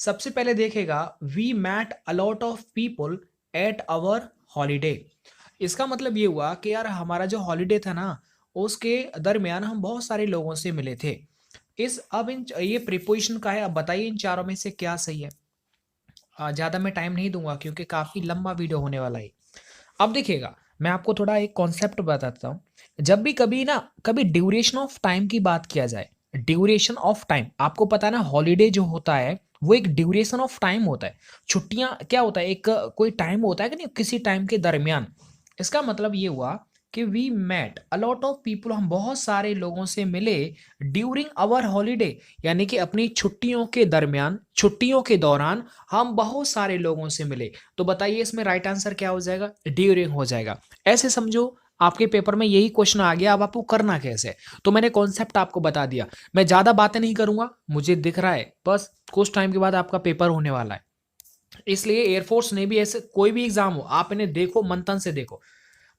सबसे पहले देखेगा we met a lot of people at our holiday. इसका मतलब ये हुआ कि यार हमारा जो हॉलीडे था ना, उसके दरमियान हम बहुत सारे लोगों से मिले थे। इस अब इन ये प्रीपोजिशन का है। अब बताइए इन चारों में से क्या सही है। ज़्यादा मैं टाइम नहीं दूंगा क्योंकि काफ़ी लंबा वीडियो होने वाला है। अब देखिएगा, मैं आपको थोड़ा एक कॉन्सेप्ट बताता हूँ। जब भी कभी ना कभी ड्यूरेशन ऑफ टाइम की बात किया जाए, ड्यूरेशन ऑफ टाइम आपको पता है ना, हॉलीडे जो होता है वो एक ड्यूरेशन ऑफ टाइम होता है। छुट्टियां क्या होता है, एक कोई टाइम होता है कि नहीं, किसी टाइम के दरमियान। इसका मतलब ये हुआ कि we met a lot of people, हम बहुत सारे लोगों से मिले ड्यूरिंग आवर हॉलीडे, यानी कि अपनी छुट्टियों के दरमियान, छुट्टियों के दौरान हम बहुत सारे लोगों से मिले। तो बताइए इसमें राइट आंसर क्या हो जाएगा, ड्यूरिंग हो जाएगा। ऐसे समझो आपके पेपर में यही क्वेश्चन आ गया, अब आपको करना कैसे है। तो मैंने कॉन्सेप्ट आपको बता दिया, मैं ज्यादा बातें नहीं करूंगा, मुझे दिख रहा है बस कुछ टाइम के बाद आपका पेपर होने वाला है। इसलिए एयरफोर्स ने भी ऐसे कोई भी एग्जाम हो, आप इन्हें देखो, मंथन से देखो।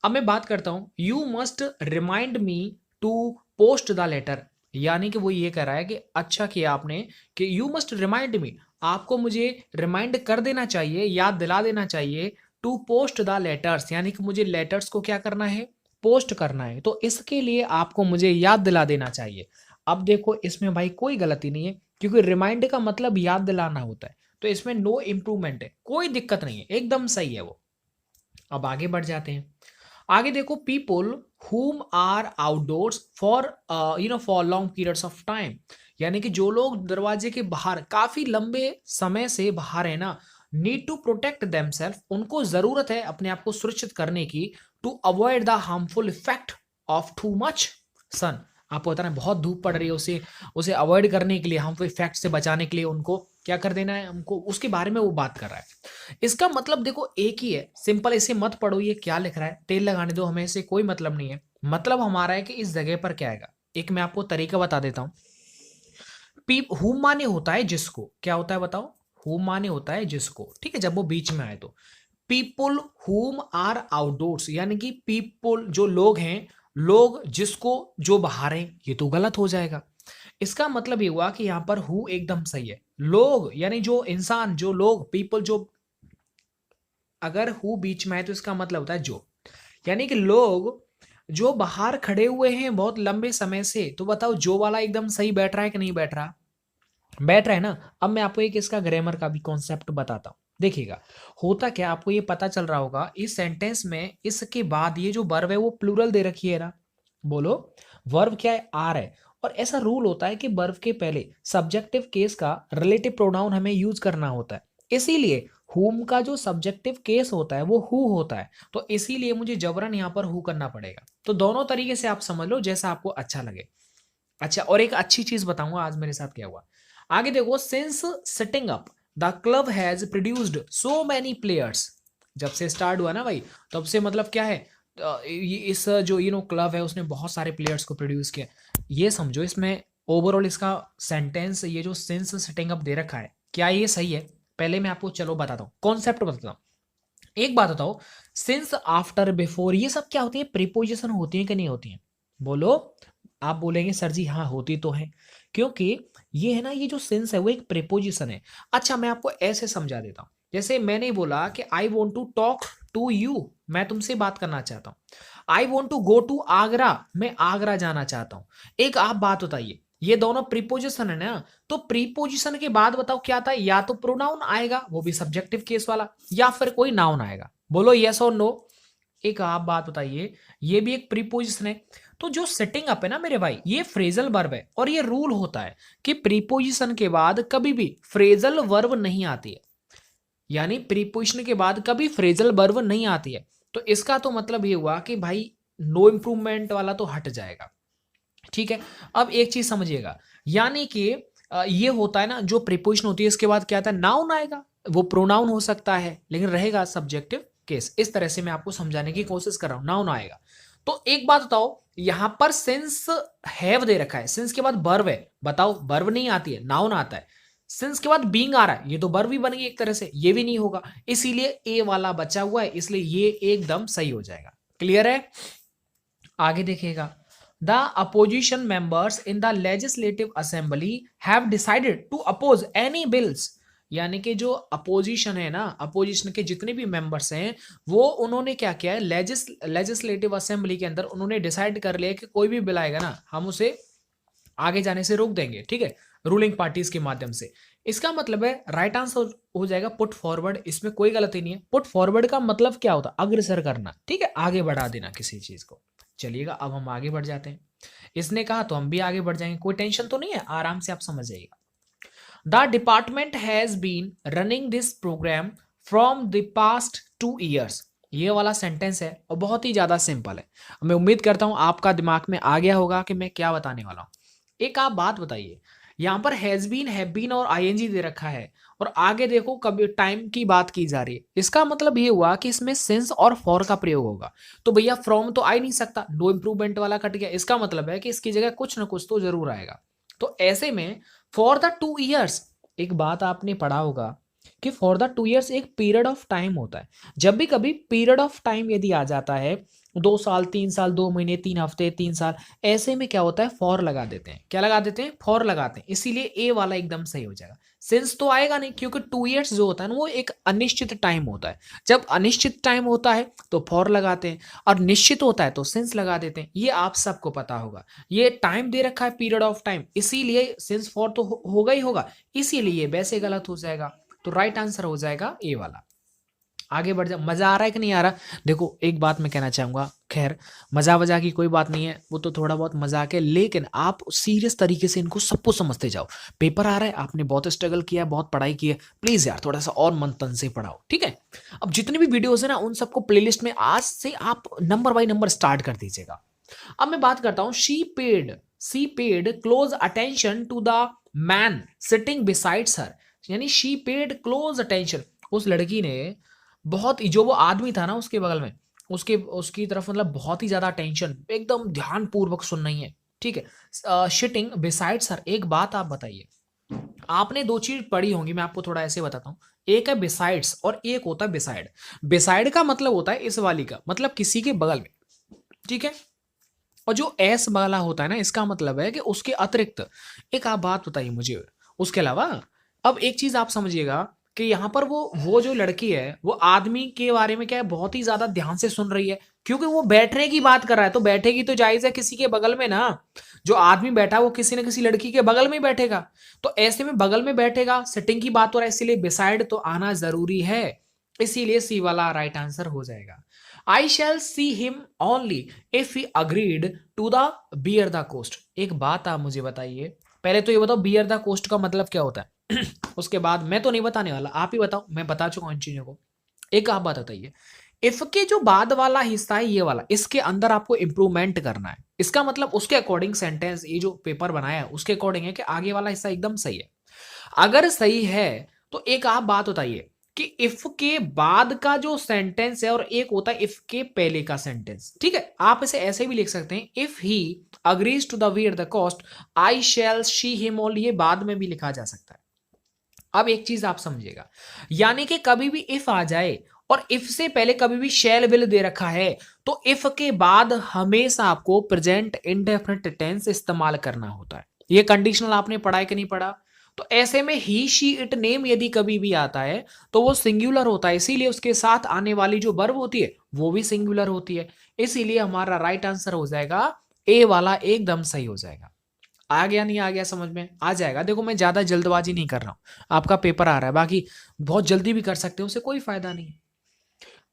अब मैं बात करता हूं, you must remind me to post the letter. यानी कि वो ये कह रहा है कि अच्छा किया आपने कि यू मस्ट रिमाइंड मी, आपको मुझे रिमाइंड कर देना चाहिए, याद दिला देना चाहिए, टू पोस्ट द लेटर्स, यानी कि मुझे लेटर्स को क्या करना है, पोस्ट करना है। तो इसके लिए आपको मुझे याद दिला देना चाहिए। अब देखो इसमें भाई कोई गलती नहीं है, क्योंकि रिमाइंड का मतलब याद दिलाना होता है। तो इसमें नो इम्प्रूवमेंट है, कोई दिक्कत नहीं है, एकदम सही है वो। अब आगे बढ़ जाते हैं। आगे देखो, people whom are outdoors for for long periods of time, यानी कि जो लोग दरवाजे के बाहर काफी लंबे समय से बाहर है ना, नीड टू प्रोटेक्ट देमसेल्फ, उनको जरूरत है अपने आप को सुरक्षित करने की, to avoid the harmful effect of too much sun. आपको पता है बहुत धूप पड़ रही है, उसे उसे अवॉइड करने के लिए, हार्मफुल इफेक्ट से बचाने के लिए उनको क्या कर देना है, हमको उसके बारे में वो बात कर रहा है। इसका मतलब देखो एक ही है, सिंपल, इसे मत पढ़ो ये क्या लिख रहा है, तेल लगाने दो, हमें इससे कोई मतलब नहीं है। मतलब हमारा है कि इस जगह पर क्या आएगा। एक मैं आपको तरीका बता देता हूं। पीप हुम माने होता है जिसको, क्या होता है बताओ, हुम माने होता है जिसको, ठीक है, जब वो बीच में आए तो। पीपुल हुम आर आउटडोर्स, यानी कि पीपुल जो लोग हैं, लोग जिसको जो बाहर हैं, ये तो गलत हो जाएगा। इसका मतलब ये हुआ कि यहां पर हु एकदम सही है। लोग यानी जो इंसान, जो लोग, पीपल जो, अगर हु बीच में है तो इसका मतलब होता है जो, यानी कि लोग जो बाहर खड़े हुए हैं बहुत लंबे समय से। तो बताओ जो वाला एकदम सही बैठ रहा है कि नहीं बैठ रहा, बैठ रहा है ना। अब मैं आपको एक इसका ग्रामर का भी कॉन्सेप्ट बताता हूं। देखिएगा होता क्या, आपको ये पता चल रहा होगा इस सेंटेंस में इसके बाद ये जो वर्ब है वो प्लूरल दे रखी है ना। बोलो, वर्ब क्या है, आर है। और ऐसा रूल होता है कि वर्ब के पहले सब्जेक्टिव केस का रिलेटिव प्रोनाउन हमें यूज करना होता है। इसीलिए हुम का जो सब्जेक्टिव केस होता है वो हु होता है। तो इसीलिए मुझे जबरन यहां पर हु करना पड़ेगा। तो दोनों तरीके से आप समझ लो जैसा आपको अच्छा लगे। अच्छा, और एक अच्छी चीज बताऊंगा आज मेरे साथ क्या हुआ। आगे देखो, since setting up the club has produced so many players. जब से स्टार्ट हुआ ना भाई, तब से मतलब क्या है, इस जो क्लब है उसने बहुत सारे प्लेयर्स को प्रोड्यूस किया। ये समझो इसमें ओवरऑल इसका सेंटेंस, ये जो सिंस सेटिंग अप दे रखा है, क्या ये सही है। पहले मैं आपको चलो बताता हूँ, कॉन्सेप्ट बताता हूँ। एक बात बताओ, सिंस, आफ्टर, बिफोर, ये सब क्या होती है, प्रीपोजिशन होती है कि नहीं होती है। बोलो। आप बोलेंगे सर जी हाँ होती तो है, क्योंकि ये है ना, ये जो सिंस है वो एक प्रीपोजिशन है। अच्छा मैं आपको ऐसे समझा देता हूं, जैसे मैंने बोला कि I want to talk to you, मैं तुमसे बात करना चाहता हूं। I want to go to Agra, मैं आगरा जाना चाहता हूं। एक आप बात बताइए, ये दोनों प्रीपोजिशन है ना, तो प्रीपोजिशन के बाद बताओ क्या आता है, या तो प्रोनाउन आएगा वो भी सब्जेक्टिव केस वाला, या फिर कोई नाउन आएगा। बोलो यस और नो। एक आप बात बताइए, ये भी एक प्रीपोजिशन है। तो जो सेटिंग अप है ना मेरे भाई, ये फ्रेजल वर्ब है, और ये रूल होता है कि प्रीपोजिशन के बाद कभी भी फ्रेजल वर्ब नहीं आती है। यानी प्रीपोजिशन के बाद कभी फ्रेजल वर्ब नहीं आती है। तो इसका तो मतलब ये हुआ कि भाई नो इम्प्रूवमेंट वाला तो हट जाएगा। ठीक है। अब एक चीज समझिएगा, यानी कि ये होता है ना, जो प्रीपोजिशन होती है इसके बाद क्या आता है, नाउन आएगा। वो प्रोनाउन हो सकता है लेकिन रहेगा सब्जेक्टिव केस। इस तरह से मैं आपको समझाने की कोशिश कर रहा हूं, नाउन आएगा। तो एक बात बताओ, यहां पर सिंस हैव दे रखा है, सिंस के बाद वर्ब है, बताओ वर्ब नहीं आती है, नाउन आता है। सिंस के बाद बीइंग आ रहा है, ये तो वर्ब भी बन गई एक तरह से, ये भी नहीं होगा, इसीलिए ए वाला बचा हुआ है, इसलिए ये एकदम सही हो जाएगा। क्लियर है। आगे देखिएगा, the opposition members in the legislative assembly have decided to oppose any bills. यानी कि जो अपोजिशन है ना, अपोजिशन के जितने भी मेंबर्स हैं, वो उन्होंने क्या किया है, लेजिस्लेटिव असेंबली के अंदर उन्होंने डिसाइड कर लिया कि कोई भी बिल आएगा ना, हम उसे आगे जाने से रोक देंगे, ठीक है, रूलिंग पार्टीज के माध्यम से। इसका मतलब है राइट आंसर हो जाएगा पुट फॉरवर्ड, इसमें कोई गलती नहीं है। पुट फॉरवर्ड का मतलब क्या होता है, अग्रसर करना, ठीक है, आगे बढ़ा देना किसी चीज को। चलिएगा अब हम आगे बढ़ जाते हैं, इसने कहा तो हम भी आगे बढ़ जाएंगे, कोई टेंशन तो नहीं है, आराम से आप समझ जाइएगा। The department has been running this programme from the past 2 years। ये वाला सेंटेंस है और बहुत ही ज्यादा सिंपल है, मैं उम्मीद करता हूं आपका दिमाग में आ गया होगा कि मैं क्या बताने वाला हूं। एक आप बात बताइए, यहां पर हैज बीन, हैव बीन और आईएनजी दे रखा है, और आगे देखो कभी टाइम की बात की जा रही है, इसका मतलब ये हुआ कि इसमें सिंस और फॉर का प्रयोग होगा। तो भैया फ्रॉम तो आ ही नहीं सकता, नो इंप्रूवमेंट वाला कट गया, इसका मतलब है कि इसकी जगह कुछ ना कुछ तो जरूर आएगा। तो ऐसे में फॉर द 2 years, एक बात आपने पढ़ा होगा कि फॉर द 2 years एक पीरियड ऑफ टाइम होता है। जब भी कभी पीरियड ऑफ टाइम यदि आ जाता है, 2 साल, 3 साल, 2 महीने, 3 हफ्ते, 3 साल, ऐसे में क्या होता है, फॉर लगा देते हैं। क्या लगा देते हैं, फॉर लगाते हैं, इसीलिए ए वाला एकदम सही हो जाएगा। सिंस तो आएगा नहीं, क्योंकि 2 years जो होता है ना, वो एक अनिश्चित टाइम होता है। जब अनिश्चित टाइम होता है तो फॉर लगाते हैं, और निश्चित होता है तो सिंस लगा देते हैं, ये आप सबको पता होगा। ये टाइम दे रखा है, पीरियड ऑफ टाइम, इसीलिए सिंस फॉर तो होगा ही होगा, इसीलिए वैसे गलत हो जाएगा। तो राइट आंसर हो जाएगा ए वाला। आगे बढ़ जा, मजा आ रहा है कि नहीं आ रहा। देखो एक बात मैं कहना चाहूंगा, खैर मजा वजा की कोई बात नहीं है, वो तो थोड़ा बहुत मजाक है, लेकिन आप सीरियस तरीके से इनको सबको समझते जाओ। पेपर आ रहा है, आपने बहुत स्ट्रगल किया है, बहुत पढ़ाई की है, प्लीज यार थोड़ा सा और मन तन से पढ़ाओ, ठीक है। अब जितनी भी वीडियोस है ना, उन सबको प्लेलिस्ट में आज से आप नंबर बाय नंबर स्टार्ट कर दीजिएगा। अब मैं बात करता हूं, she paid close attention to the man sitting besides her, यानी शी पेड क्लोज अटेंशन, उस लड़की ने बहुत ही, जो वो आदमी था ना उसके बगल में, उसके उसकी तरफ मतलब बहुत ही ज्यादा टेंशन, एकदम ध्यान पूर्वक सुन रही है, ठीक है। शिटिंग बिसाइड सर, एक बात आप बताइए, आपने दो चीज पढ़ी होंगी, मैं आपको थोड़ा ऐसे बताता हूँ। एक है बिसाइड्स और एक होता है बिसाइड। बिसाइड का मतलब होता है इस वाली का, मतलब किसी के बगल में, ठीक है। और जो एस वाला होता है ना, इसका मतलब है कि उसके अतिरिक्त। एक आप बात बताइए मुझे उसके अलावा। अब एक चीज आप समझिएगा कि यहाँ पर वो जो लड़की है, वो आदमी के बारे में क्या है, बहुत ही ज्यादा ध्यान से सुन रही है, क्योंकि वो बैठने की बात कर रहा है, तो बैठेगी तो जायज है किसी के बगल में ना। जो आदमी बैठा है वो किसी न किसी लड़की के बगल में ही बैठेगा, तो ऐसे में बगल में बैठेगा, सिटिंग की बात हो रहा है, इसीलिए बिसाइड तो आना जरूरी है, इसीलिए सी वाला राइट आंसर हो जाएगा। I shall see him only if he agreed to the bear the cost. एक बात आप मुझे बताइए, पहले तो ये बताओ बियर द कोस्ट का मतलब क्या होता है उसके बाद मैं तो नहीं बताने वाला, आप ही बताओ, मैं बता चुका हूं इन चीजों को। एक आप बात बताइए, इफ के जो बाद वाला हिस्सा है ये वाला, इसके अंदर आपको इंप्रूवमेंट करना है, इसका मतलब उसके अकॉर्डिंग सेंटेंस, ये जो पेपर बनाया है उसके अकॉर्डिंग है कि आगे वाला हिस्सा एकदम सही है। अगर सही है तो एक आप बात बताइए कि इफ के बाद का जो सेंटेंस है और एक होता है इफ के पहले का सेंटेंस, ठीक है। आप इसे ऐसे भी लिख सकते हैं, if he agrees to the where the cost I shall she him only, ये बाद में भी लिखा जा सकता है। अब एक चीज आप समझिएगा, यानी कि कभी भी इफ आ जाए और इफ से पहले कभी भी शैल विल दे रखा है, तो इफ के बाद हमेशा आपको प्रेजेंट इंडेफिनिट टेंस इस्तेमाल करना होता है। ये कंडीशनल आपने पढ़ा है कि नहीं पढ़ा। तो ऐसे में ही शी इट नेम यदि कभी भी आता है तो वो सिंगुलर होता है, इसीलिए उसके साथ आने वाली जो वर्ब होती है वो भी सिंगुलर होती है, इसीलिए हमारा राइट आंसर हो जाएगा ए वाला, एकदम सही हो जाएगा। आ गया नहीं आ गया, समझ में आ जाएगा। देखो मैं ज्यादा जल्दबाजी नहीं कर रहा हूं, आपका पेपर आ रहा है, बाकी बहुत जल्दी भी कर सकते हो, उससे कोई फायदा नहीं।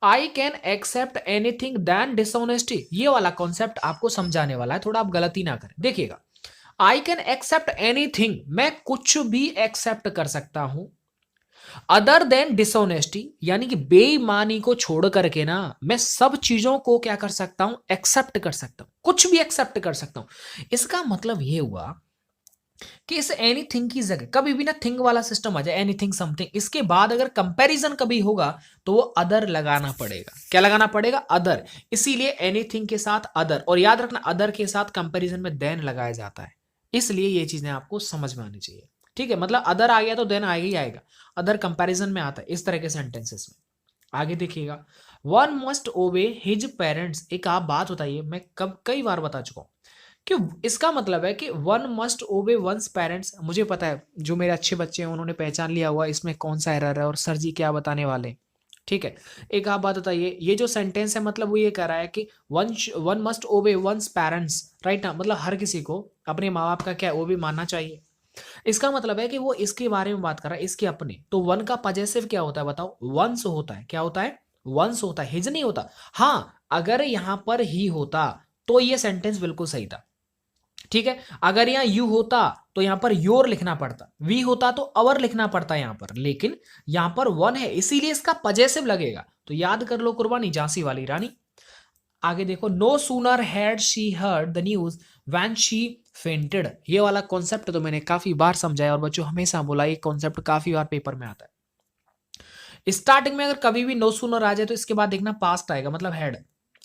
I can accept anything than dishonesty, ये वाला कॉन्सेप्ट आपको समझाने वाला है, थोड़ा आप गलती ना करें। देखिएगा, आई कैन एक्सेप्ट एनीथिंग, मैं कुछ भी एक्सेप्ट कर सकता हूं, अदर देन डिसऑनेस्टी, यानी कि बेईमानी को छोड़ करके ना मैं सब चीजों को क्या कर सकता हूं, एक्सेप्ट कर सकता हूं, कुछ भी एक्सेप्ट कर सकता हूं। इसका मतलब यह हुआ कि इस एनीथिंग की जगह कभी भी ना थिंग वाला सिस्टम आ जाए, एनीथिंग समथिंग, इसके बाद अगर कंपैरिजन कभी होगा तो वो अदर लगाना पड़ेगा। क्या लगाना पड़ेगा, अदर, इसीलिए एनीथिंग के साथ अदर, और याद रखना अदर के साथ कंपैरिजन में देन लगाया जाता है, इसलिए ये चीजें आपको समझ में आनी चाहिए, ठीक है। मतलब अदर आ गया तो देन आएगा ही आएगा, अदर कंपैरिजन में आता है इस तरह के सेंटेंसेस में। आगे देखिएगा, वन मस्ट ओबे हिज पेरेंट्स, एक आप बात बताइए, मैं कब कई बार बता चुका हूं कि इसका मतलब है कि one must obey one's parents. मुझे पता है जो मेरे अच्छे बच्चे हैं उन्होंने पहचान लिया हुआ इसमें कौन सा एरर है और सर जी क्या बताने वाले हैं। ठीक है, एक आप बात बताइए, ये जो सेंटेंस है मतलब वो ये कह रहा है कि one one must obey one's parents, right ना, मतलब हर किसी को अपने माँ बाप का क्या वो भी मानना चाहिए। इसका मतलब है कि वो इसके बारे में बात कर रहा है, इसके अपने। तो वन का पजेसिव क्या होता है बताओ? वंस होता है। क्या होता है? वंस होता है, हिज नहीं होता। हाँ, अगर यहां पर ही होता तो ये सेंटेंस बिल्कुल सही था। ठीक है, अगर यहाँ यू होता तो यहां पर योर लिखना पड़ता, वी होता तो अवर लिखना पड़ता यहां पर, लेकिन यहां पर वन है इसीलिए इसका पजेसिव लगेगा। तो याद कर लो कुर्बानी, झांसी वाली रानी। आगे देखो, no sooner had she heard the news when she fainted. ये वाला कॉन्सेप्ट तो मैंने काफी बार समझाया और बच्चों हमेशा बोला, ये कॉन्सेप्ट काफी बार पेपर में आता है। स्टार्टिंग में अगर कभी भी नो सूनर आ जाए तो इसके बाद देखना पास्ट आएगा, मतलब हैड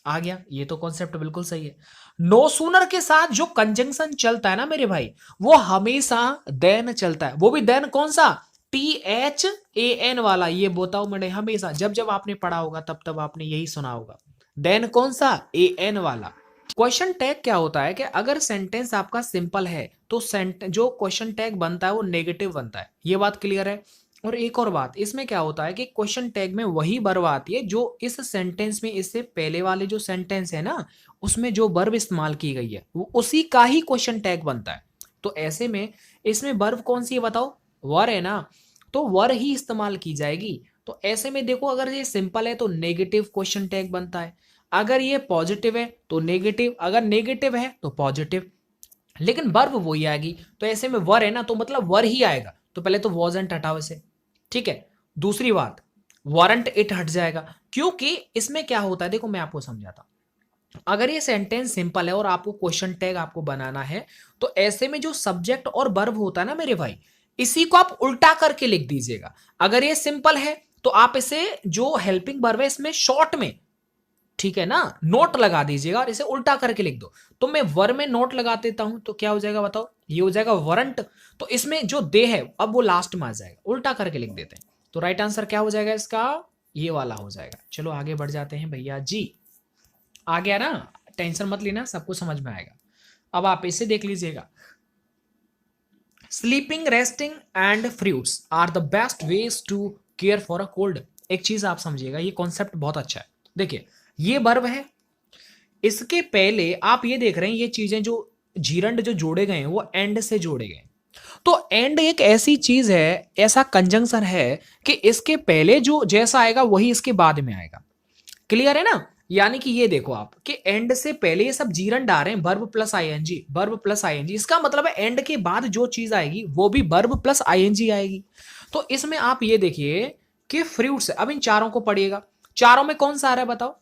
आ गया। ये तो कॉन्सेप्ट बिल्कुल सही है। नो सूनर के साथ जो कंजंक्शन चलता है ना मेरे भाई, वो हमेशा देन चलता है। वो भी देन कौन सा? THAN वाला। ये बताओ मैंने हमेशा जब जब आपने पढ़ा होगा तब तब आपने यही सुना होगा, देन कौन सा? AN वाला। क्वेश्चन टैग क्या होता है कि अगर सेंटेंस आपका सिंपल है तो जो क्वेश्चन टैग बनता है वो नेगेटिव बनता है। ये बात क्लियर है? और एक और बात इसमें क्या होता है कि क्वेश्चन टैग में वही वर्ब आती है जो इस सेंटेंस में, इससे पहले वाले जो सेंटेंस है ना उसमें जो वर्ब इस्तेमाल की गई है वो उसी का ही क्वेश्चन टैग बनता है। तो ऐसे में इसमें वर्ब कौन सी है बताओ? वर है ना, तो वर ही इस्तेमाल की जाएगी। तो ऐसे में देखो, अगर ये सिंपल है तो नेगेटिव क्वेश्चन टैग बनता है, अगर ये पॉजिटिव है तो नेगेटिव, अगर नेगेटिव है तो पॉजिटिव, लेकिन वर्ब वही आएगी। तो ऐसे में वर है ना तो मतलब वर ही आएगा। तो पहले तो वॉजंट हटाओ इसे। ठीक है, दूसरी बात, वारंट इट हट जाएगा, क्योंकि इसमें क्या होता है देखो मैं आपको समझाता हूं। अगर ये सेंटेंस सिंपल है और आपको क्वेश्चन टैग आपको बनाना है तो ऐसे में जो सब्जेक्ट और वर्ब होता है ना मेरे भाई, इसी को आप उल्टा करके लिख दीजिएगा। अगर ये सिंपल है तो आप इसे जो हेल्पिंग वर्ब है इसमें शॉर्ट में, ठीक है ना, नोट लगा दीजिएगा और इसे उल्टा करके लिख दो। तो मैं वर में नोट लगा देता हूं तो क्या हो जाएगा बताओ? ये हो जाएगा वरंट। तो इसमें जो दे है अब वो लास्ट में आ जाएगा, उल्टा करके लिख देते हैं। तो राइट आंसर क्या हो जाएगा इसका? ये वाला हो जाएगा। चलो आगे बढ़ जाते हैं भैया जी। आ गया ना, टेंशन मत लेना, सबको समझ में आएगा। अब आप इसे देख लीजिएगा, sleeping, resting and fruits are the best ways to care for a cold. एक चीज आप समझिएगा, ये कॉन्सेप्ट बहुत अच्छा है। देखिए, ये वर्ब है, इसके पहले आप ये देख रहे हैं ये चीजें जो जीरंड जो जोड़े गए हैं वो एंड से जोड़े गए। तो एंड एक ऐसी चीज है, ऐसा कंजंक्शन है कि इसके पहले जो जैसा आएगा वही इसके बाद में आएगा। क्लियर है ना? यानी कि ये देखो आप कि एंड से पहले ये सब जीरंड आ रहे हैं, verb plus ING, verb plus ING. इसका मतलब है एंड के बाद जो चीज आएगी वो भी वर्ब प्लस आईएनजी आएगी। तो इसमें आप ये देखिए कि फ्रूट्स, अब इन चारों को पढ़िएगा, चारों में कौन सा आ रहा है बताओ?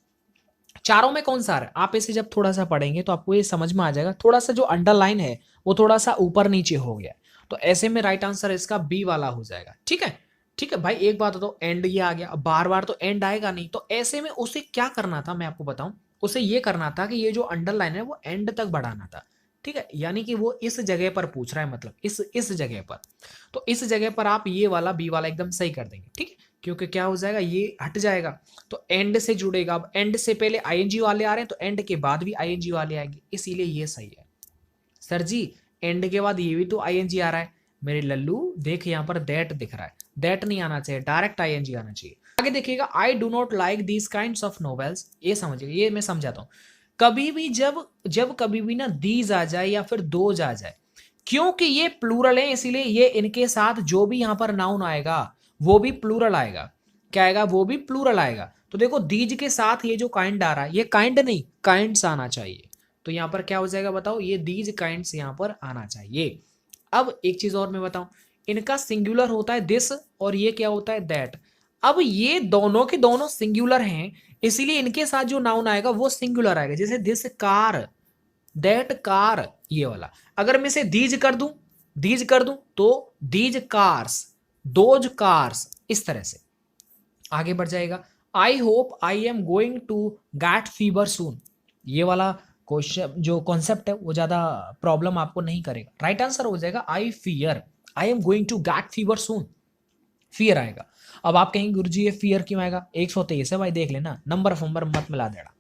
चारों में कौन सा आ रहा है? आप इसे जब थोड़ा सा पढ़ेंगे तो आपको ये समझ में आ जाएगा। थोड़ा सा जो अंडरलाइन है वो थोड़ा सा ऊपर नीचे हो गया, तो ऐसे में राइट आंसर इसका बी वाला हो जाएगा। ठीक है, ठीक है भाई, एक बात तो एंड ये आ गया, अब बार बार तो एंड आएगा नहीं, तो ऐसे में उसे क्या करना था मैं आपको बताऊं। उसे ये करना था कि ये जो अंडरलाइन है वो एंड तक बढ़ाना था। ठीक है, यानी कि वो इस जगह पर पूछ रहा है, मतलब इस जगह पर। तो इस जगह पर आप ये वाला बी वाला एकदम सही कर देंगे। ठीक है, क्योंकि क्या हो जाएगा, ये हट जाएगा तो एंड से जुड़ेगा। अब एंड से पहले आईएनजी वाले आ रहे हैं तो एंड के बाद भी आईएनजी वाले आएंगे, इसीलिए ये सही है। सर जी एंड के बाद ये भी तो आईएनजी आ रहा है। मेरे लल्लू देख, यहाँ पर दैट दिख रहा है, दैट नहीं आना चाहिए, डायरेक्ट आईएनजी आना चाहिए। आगे देखिएगा, I do not like these kind of novels. ये समझिए, ये मैं समझाता हूँ। कभी भी जब जब कभी भी ना दीज आ जाए या फिर दोज आ जाए, क्योंकि ये प्लूरल है इसीलिए ये इनके साथ जो भी यहाँ पर नाउन आएगा वो भी प्लूरल आएगा। क्या आएगा? वो भी प्लूरल आएगा। तो देखो दीज के साथ ये जो काइंड आ रहा है, ये काइंड नहीं काइंड्स आना चाहिए। तो यहाँ पर क्या हो जाएगा बताओ? ये दीज काइंड्स यहाँ पर आना चाहिए। अब एक चीज और मैं बताऊं, इनका सिंगुलर होता है दिस और ये क्या होता है? दैट। अब ये दोनों के दोनों सिंगुलर हैं, इसीलिए इनके साथ जो नाउन आएगा वो सिंगुलर आएगा। जैसे दिस कार, दैट कार, ये वाला। अगर मैं इसे दीज कर दूं तो दीज कार्स, दोज कार्स, इस तरह से आगे बढ़ जाएगा। I hope I am going to get fever soon. ये वाला क्वेश्चन जो कॉन्सेप्ट है वो ज्यादा प्रॉब्लम आपको नहीं करेगा। राइट आंसर हो जाएगा I fear, I am going to get fever soon, fear आएगा। अब आप कहेंगे गुरुजी ये फियर क्यों आएगा? 123 है भाई, देख लेना, नंबर फंबर मत मिला देना।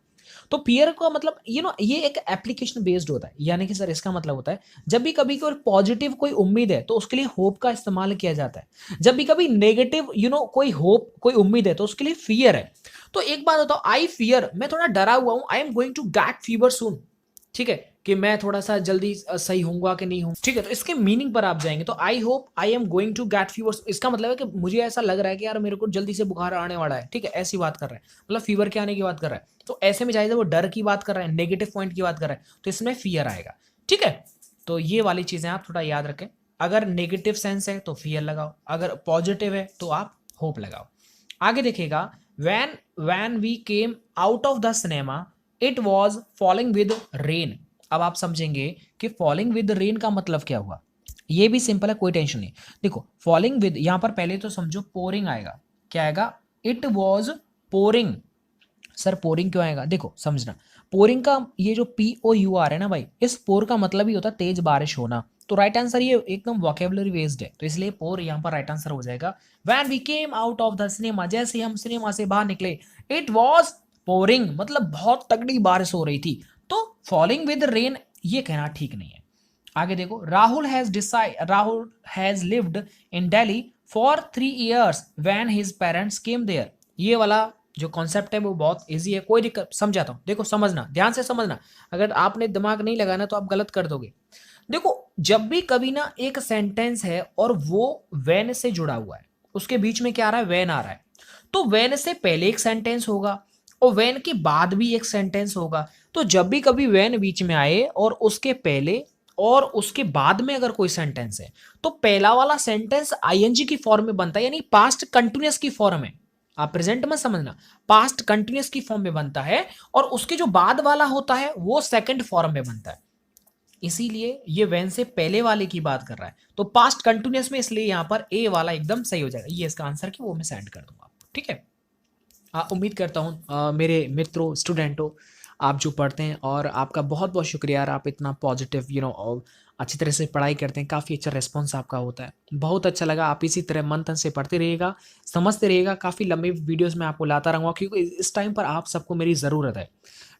तो फियर का मतलब ये एक एप्लीकेशन बेस्ड होता है, यानी कि सर इसका मतलब होता है जब भी कभी कोई पॉजिटिव कोई उम्मीद है तो उसके लिए होप का इस्तेमाल किया जाता है, जब भी कभी नेगेटिव कोई होप कोई उम्मीद है तो उसके लिए फियर है। तो एक बात बताओ, आई फियर, मैं थोड़ा डरा हुआ हूं, I am going to get fever soon, ठीक है, कि मैं थोड़ा सा जल्दी सही होऊंगा कि नहीं हूँ, ठीक है। तो इसके मीनिंग पर आप जाएंगे तो I hope I am going to get fever, इसका मतलब है कि मुझे ऐसा लग रहा है कि यार मेरे को जल्दी से बुखार आने वाला है, ठीक है, ऐसी बात कर रहा है, मतलब फीवर के आने की बात कर रहा है। तो ऐसे में चाहिए वो डर की बात कर रहा है, नेगेटिव पॉइंट की बात कर रहा है, तो इसमें फियर आएगा, ठीक है। तो ये वाली चीजें आप थोड़ा याद रखें, अगर नेगेटिव सेंस है तो फियर लगाओ, अगर पॉजिटिव है तो आप होप लगाओ। आगे देखिएगा, when when we came out of the cinema it was falling with rain. अब आप समझेंगे कि फॉलिंग विद रेन का मतलब क्या हुआ, ये भी सिंपल है, कोई टेंशन नहीं। देखो फॉलिंग विद, यहां पर पहले तो समझो पोरिंग आएगा, क्या आएगा, it was pouring. Sir pouring क्यों आएगा, देखो समझना, पोरिंग का ये जो POUR है ना भाई, इस पोर का मतलब ही होता है तेज बारिश होना। तो राइट आंसर ये एकदम वोकेबुलरी बेस्ड है, तो इसलिए पोर यहाँ पर राइट आंसर हो जाएगा। When we came out of the cinema, जैसे हम सिनेमा से बाहर निकले, इट वॉज पोरिंग, मतलब बहुत तगड़ी बारिश हो रही थी। तो फॉलिंग विद रेन ये कहना ठीक नहीं है। आगे देखो, Rahul has lived in Delhi for 3 years when his parents came there. ये वाला जो कॉन्सेप्ट है वो बहुत इजी है, कोई दिक्कत, समझाता हूँ, देखो समझना, ध्यान से समझना, अगर आपने दिमाग नहीं लगाना तो आप गलत कर दोगे। देखो जब भी कभी ना एक सेंटेंस है और वो वेन से जुड़ा हुआ है, उसके बीच में क्या आ रहा है, वेन आ रहा है, तो वेन से पहले एक सेंटेंस होगा और वेन के बाद भी एक सेंटेंस होगा। तो जब भी कभी वेन बीच में आए और उसके पहले और उसके बाद में अगर कोई सेंटेंस है तो पहला वाला सेंटेंस ING की फॉर्म में बनता है, यानी पास्ट कंटिन्यूअस की फॉर्म में। आप प्रेजेंट में समझना, पास्ट कंटिन्यूअस की फॉर्म में बनता है और उसके जो बाद वाला होता है वो सेकंड फॉर्म में बनता है। इसीलिए ये वेन से पहले वाले की बात कर रहा है, तो पास्ट कंटिन्यूअस में, इसलिए यहां पर ए वाला एकदम सही हो जाएगा, ये इसका आंसर की वो मैं सेंड कर दूंगा आपको, ठीक है। उम्मीद करता हूँ मेरे मित्रों स्टूडेंटों आप जो पढ़ते हैं, और आपका बहुत बहुत शुक्रिया यार, आप इतना पॉजिटिव अच्छी तरह से पढ़ाई करते हैं, काफ़ी अच्छा रिस्पॉन्स आपका होता है, बहुत अच्छा लगा। आप इसी तरह मन तन से पढ़ते रहिएगा, समझते रहिएगा, काफ़ी लंबी वीडियोस में आपको लाता रहूँगा क्योंकि इस टाइम पर आप सबको मेरी ज़रूरत है।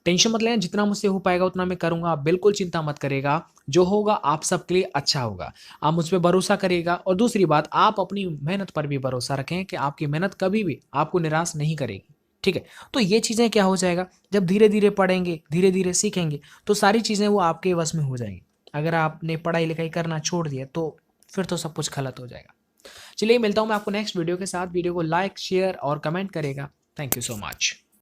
टेंशन मत लेना, जितना मुझसे हो पाएगा उतना मैं करूँगा, आप बिल्कुल चिंता मत करिएगा, जो होगा आप सबके लिए अच्छा होगा। आप मुझ पर भरोसा करिएगा, और दूसरी बात, आप अपनी मेहनत पर भी भरोसा रखें कि आपकी मेहनत कभी भी आपको निराश नहीं करेगी, ठीक है। तो ये चीज़ें क्या हो जाएगा, जब धीरे धीरे पढ़ेंगे, धीरे धीरे सीखेंगे, तो सारी चीज़ें वो आपके वश में हो जाएंगी। अगर आपने पढ़ाई लिखाई करना छोड़ दिया तो फिर तो सब कुछ गलत हो जाएगा। चलिए मिलता हूँ मैं आपको नेक्स्ट वीडियो के साथ, वीडियो को लाइक शेयर और कमेंट करेगा। Thank you so much.